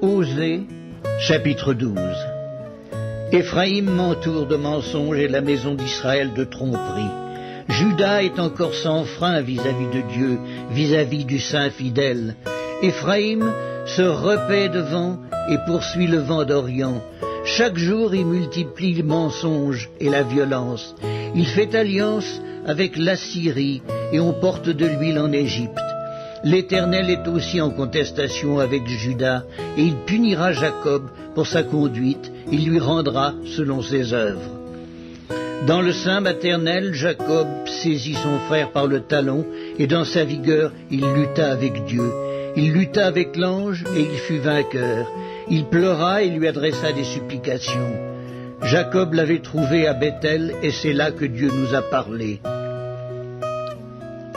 Osée, chapitre 12. Éphraïm m'entoure de mensonges et la maison d'Israël de tromperies. Juda est encore sans frein vis-à-vis de Dieu, vis-à-vis du Saint fidèle. Éphraïm se repaît devant et poursuit le vent d'Orient. Chaque jour il multiplie le mensonge et la violence. Il fait alliance avec l'Assyrie et on porte de l'huile en Égypte. L'Éternel est aussi en contestation avec Juda, et il punira Jacob pour sa conduite, il lui rendra selon ses œuvres. Dans le sein maternel, Jacob saisit son frère par le talon, et dans sa vigueur, il lutta avec Dieu. Il lutta avec l'ange, et il fut vainqueur. Il pleura et lui adressa des supplications. Jacob l'avait trouvé à Bethel, et c'est là que Dieu nous a parlé.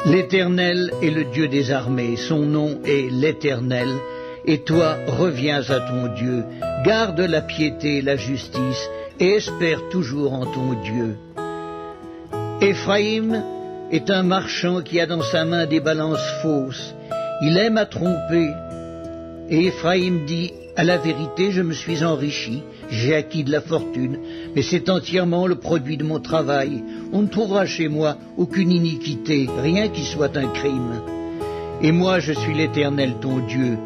L'Éternel est le Dieu des armées, son nom est l'Éternel, et toi reviens à ton Dieu, garde la piété et la justice, et espère toujours en ton Dieu. Éphraïm est un marchand qui a dans sa main des balances fausses, il aime à tromper, et Éphraïm dit, à la vérité je me suis enrichi, j'ai acquis de la fortune, mais c'est entièrement le produit de mon travail. On ne trouvera chez moi aucune iniquité, rien qui soit un crime. Et moi je suis l'Éternel ton Dieu.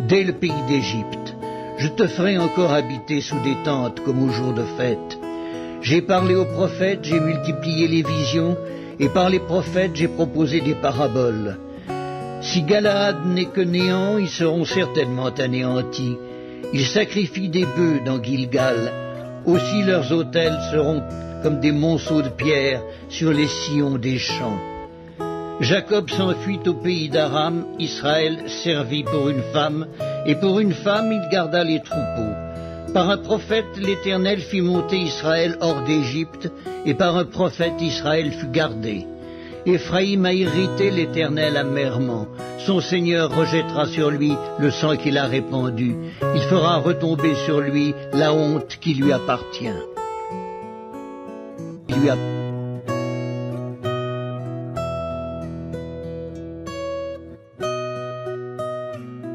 Dès le pays d'Égypte, je te ferai encore habiter sous des tentes comme au jour de fête. J'ai parlé aux prophètes, j'ai multiplié les visions, et par les prophètes j'ai proposé des paraboles. Si Galaad n'est que néant, ils seront certainement anéantis. Ils sacrifient des bœufs dans Gilgal. Aussi leurs autels seront comme des monceaux de pierre sur les sillons des champs. Jacob s'enfuit au pays d'Aram, Israël servit pour une femme, et pour une femme il garda les troupeaux. Par un prophète l'Éternel fit monter Israël hors d'Égypte, et par un prophète Israël fut gardé. Éphraïm a irrité l'Éternel amèrement. Son Seigneur rejettera sur lui le sang qu'il a répandu. Il fera retomber sur lui la honte qui lui appartient.